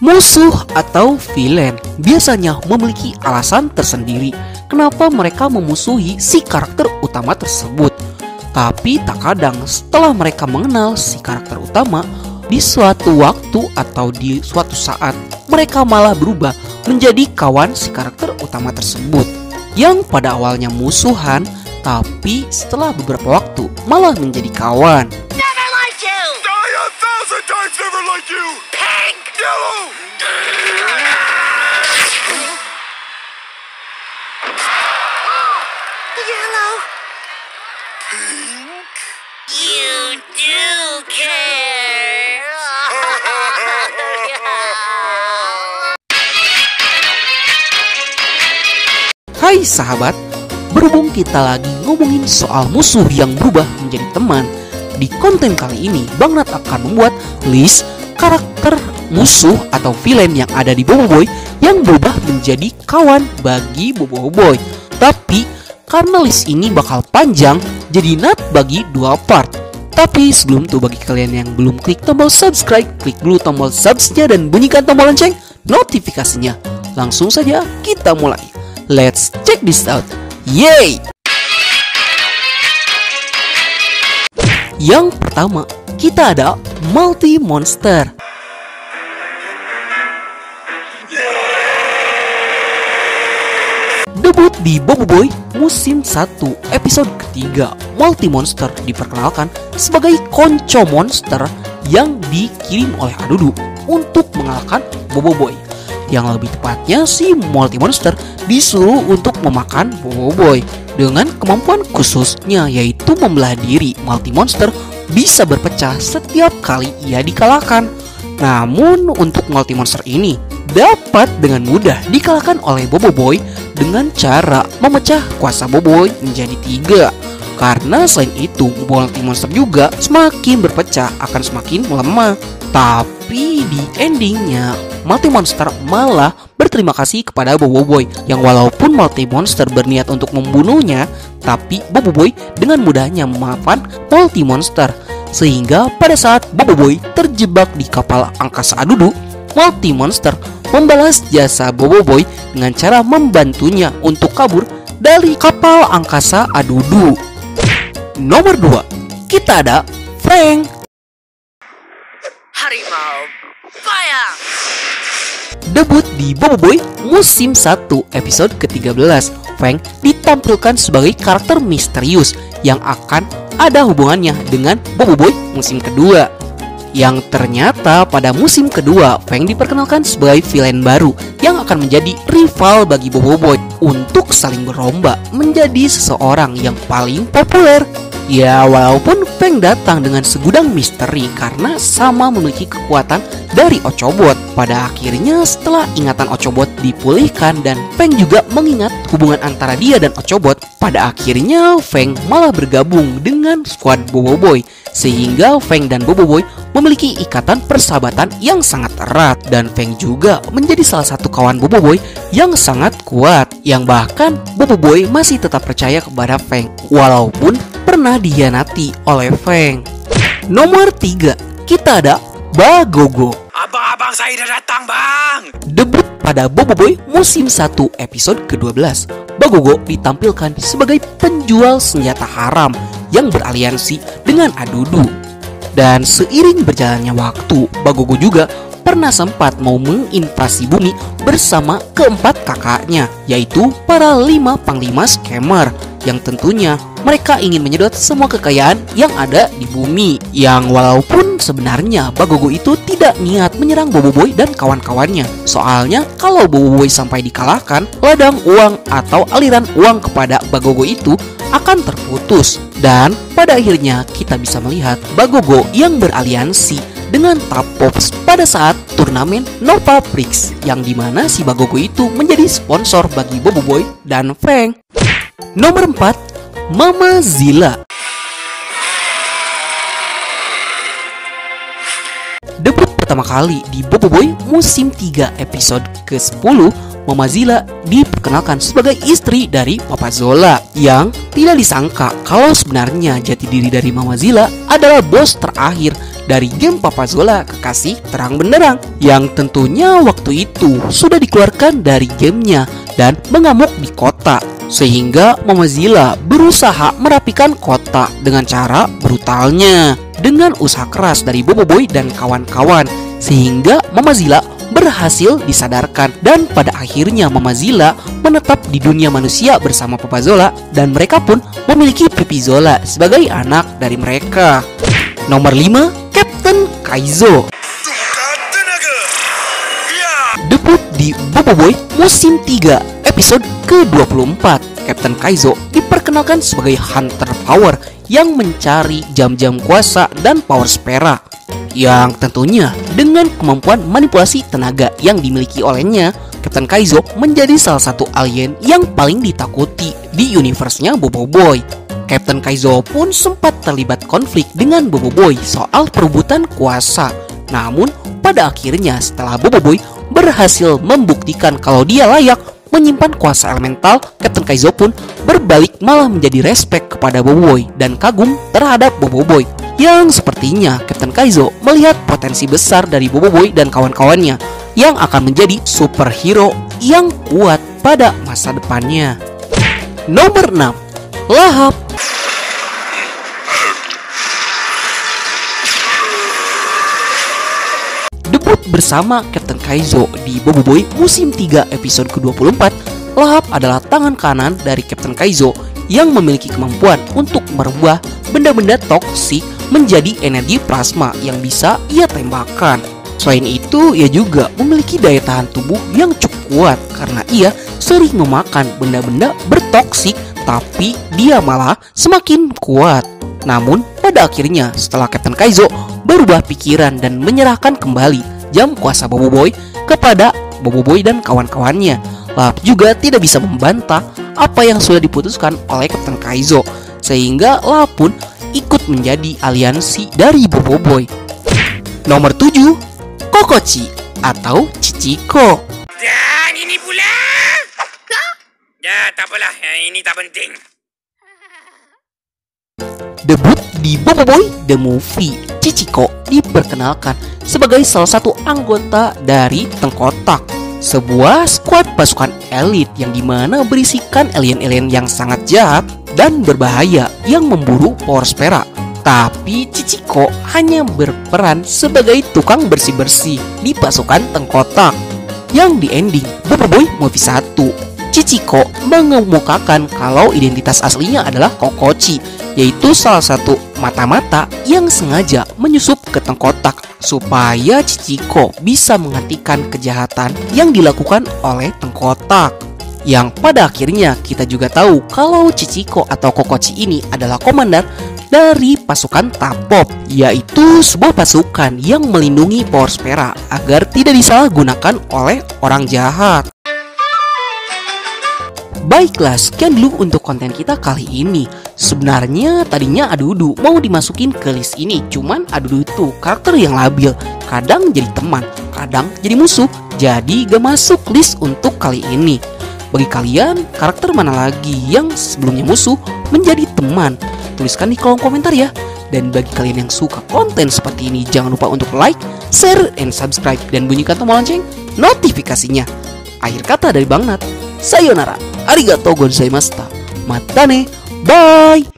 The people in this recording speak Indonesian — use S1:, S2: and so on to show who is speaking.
S1: Musuh atau villain biasanya memiliki alasan tersendiri kenapa mereka memusuhi si karakter utama tersebut. Tapi tak kadang setelah mereka mengenal si karakter utama, di suatu waktu atau di suatu saat mereka malah berubah menjadi kawan si karakter utama tersebut. Yang pada awalnya musuhan, tapi setelah beberapa waktu malah menjadi kawan.
S2: Never liked you!
S3: I 1,000 times never liked you!
S2: Pink!
S3: Yellow!
S2: Yellow!
S3: Pink?
S2: You do care!
S1: Hai sahabat, berhubung kita lagi ngomongin soal musuh yang berubah menjadi teman, di konten kali ini Bang Nat akan membuat list karakter musuh atau villain yang ada di Boboiboy yang berubah menjadi kawan bagi Boboiboy. Tapi karena list ini bakal panjang, jadi Nat bagi 2 part. Tapi sebelum itu, bagi kalian yang belum klik tombol subscribe, klik dulu tombol subsnya dan bunyikan tombol lonceng notifikasinya. Langsung saja kita mulai. Let's check this out. Yay! Yang pertama, kita ada Multi Monster. Debut di Boboiboy musim 1 episode ketiga, Multi Monster diperkenalkan sebagai konco monster yang dikirim oleh Adudu untuk mengalahkan Boboiboy. Yang lebih tepatnya, si Multi Monster disuruh untuk memakan Boboiboy dengan kemampuan khususnya, yaitu membelah diri. Multi Monster bisa berpecah setiap kali ia dikalahkan. Namun untuk Multi Monster ini dapat dengan mudah dikalahkan oleh Boboiboy dengan cara memecah kuasa Boboiboy menjadi 3. Karena selain itu, Multi Monster juga semakin berpecah akan semakin melemah. Tapi di endingnya, Multi Monster malah berterima kasih kepada Boboiboy, yang walaupun Multi Monster berniat untuk membunuhnya, tapi Boboiboy dengan mudahnya memaafkan Multi Monster. Sehingga pada saat Boboiboy terjebak di kapal angkasa Adudu, Multi Monster membalas jasa Boboiboy dengan cara membantunya untuk kabur dari kapal angkasa Adudu. Nomor 2, kita ada Frank.
S2: Harimau Bayang!
S1: Debut di Boboiboy musim 1 episode ke-13, Frank ditampilkan sebagai karakter misterius yang akan ada hubungannya dengan Boboiboy musim kedua. Yang ternyata pada musim kedua, Frank diperkenalkan sebagai villain baru yang akan menjadi rival bagi Boboiboy untuk saling berlomba menjadi seseorang yang paling populer. Ya, walaupun Frank datang dengan segudang misteri karena sama memiliki kekuatan dari Ochobot. Pada akhirnya setelah ingatan Ochobot dipulihkan dan Frank juga mengingat hubungan antara dia dan Ochobot, pada akhirnya Frank malah bergabung dengan squad Boboiboy. Sehingga Frank dan Boboiboy memiliki ikatan persahabatan yang sangat erat. Dan Frank juga menjadi salah satu kawan Boboiboy yang sangat kuat, yang bahkan Boboiboy masih tetap percaya kepada Frank walaupun pernah dihianati oleh Frank. Nomor 3, kita ada Bagogo.
S3: Abang-abang saya udah datang, Bang!
S1: Debut pada Boboiboy musim 1 episode ke-12, Bagogo ditampilkan sebagai penjual senjata haram yang beraliansi dengan Adudu. Dan seiring berjalannya waktu, Bagogo juga pernah sempat mau menginvasi bumi bersama keempat kakaknya, yaitu para 5 panglima scammer, yang tentunya mereka ingin menyedot semua kekayaan yang ada di bumi. Yang walaupun sebenarnya Bagogo itu tidak niat menyerang Boboiboy dan kawan-kawannya. Soalnya kalau Boboiboy sampai dikalahkan, ladang uang atau aliran uang kepada Bagogo itu akan terputus. Dan pada akhirnya kita bisa melihat Bagogo yang beraliansi dengan Tapops pada saat turnamen Nova Prix, yang dimana si Bagogo itu menjadi sponsor bagi Boboiboy dan Frank. Nomor 4, Mama Zilla. Debut pertama kali di Boboiboy musim 3 episode ke-10, Mama Zilla diperkenalkan sebagai istri dari Papa Zola. Yang tidak disangka kalau sebenarnya jati diri dari Mama Zilla adalah bos terakhir dari game Papazola Kekasih Terang Benderang, yang tentunya waktu itu sudah dikeluarkan dari gamenya dan mengamuk di kota, sehingga Mama Zilla berusaha merapikan kota dengan cara brutalnya dengan usaha keras dari Bobo Boy dan kawan-kawan, sehingga Mama Zilla berhasil disadarkan, dan pada akhirnya Mama Zilla menetap di dunia manusia bersama Papazola, dan mereka pun memiliki Pipizola sebagai anak dari mereka. Nomor 5, Captain Kaizo. Debut di Bobo Boy musim 3 episode ke-24, Captain Kaizo diperkenalkan sebagai hunter power yang mencari jam-jam kuasa dan power spera, yang tentunya dengan kemampuan manipulasi tenaga yang dimiliki olehnya, Captain Kaizo menjadi salah satu alien yang paling ditakuti di universe-nya Bobo Boy. Captain Kaizo pun sempat terlibat konflik dengan Bobo Boy soal perebutan kuasa. Namun pada akhirnya setelah Bobo Boy berhasil membuktikan kalau dia layak menyimpan kuasa elemental, Captain Kaizo pun berbalik malah menjadi respect kepada Bobo Boy dan kagum terhadap Bobo Boy, yang sepertinya Captain Kaizo melihat potensi besar dari Bobo Boy dan kawan-kawannya yang akan menjadi superhero yang kuat pada masa depannya. Nomor 6, Lahap. Debut bersama Captain Kaizo di Bobo Boy musim 3 episode ke-24, Lahap adalah tangan kanan dari Captain Kaizo yang memiliki kemampuan untuk merubah benda-benda toksik menjadi energi plasma yang bisa ia tembakkan. Selain itu, ia juga memiliki daya tahan tubuh yang cukup kuat karena ia sering memakan benda-benda bertoksik, tapi dia malah semakin kuat. Namun pada akhirnya setelah Captain Kaizo berubah pikiran dan menyerahkan kembali jam kuasa Bobo Boy kepada Bobo Boy dan kawan-kawannya, Lahap juga tidak bisa membantah apa yang sudah diputuskan oleh Captain Kaizo, sehingga Lahap pun ikut menjadi aliansi dari Bobo Boy. Nomor 7, Kokochi atau Chichiko.
S3: Dan ini pula. Ya, tak apalah. Ini tak penting.
S1: Debut di Bobo Boy The Movie, Chichiko diperkenalkan sebagai salah satu anggota dari Tengkotak, sebuah skuad pasukan elit yang dimana berisikan alien-alien yang sangat jahat dan berbahaya yang memburu power spera. Tapi Chichiko hanya berperan sebagai tukang bersih-bersih di pasukan Tengkotak, yang di ending Bobo Boy Movie 1, Chichiko mengemukakan kalau identitas aslinya adalah Kokochi, yaitu salah satu mata-mata yang sengaja menyusup ke Tengkotak supaya Chichiko bisa menghentikan kejahatan yang dilakukan oleh Tengkotak. Yang pada akhirnya kita juga tahu kalau Chichiko atau Kokochi ini adalah komandan dari pasukan Tapop, yaitu sebuah pasukan yang melindungi power spera agar tidak disalahgunakan oleh orang jahat. Baiklah, sekian dulu untuk konten kita kali ini. Sebenarnya tadinya Adudu mau dimasukin ke list ini, cuman Adudu itu karakter yang labil, kadang jadi teman, kadang jadi musuh, jadi gak masuk list untuk kali ini. Bagi kalian, karakter mana lagi yang sebelumnya musuh menjadi teman? Tuliskan di kolom komentar ya. Dan bagi kalian yang suka konten seperti ini, jangan lupa untuk like, share, and subscribe, dan bunyikan tombol lonceng notifikasinya. Akhir kata dari Bang Nat, sayonara, arigatou gozaimashita, matane, bye!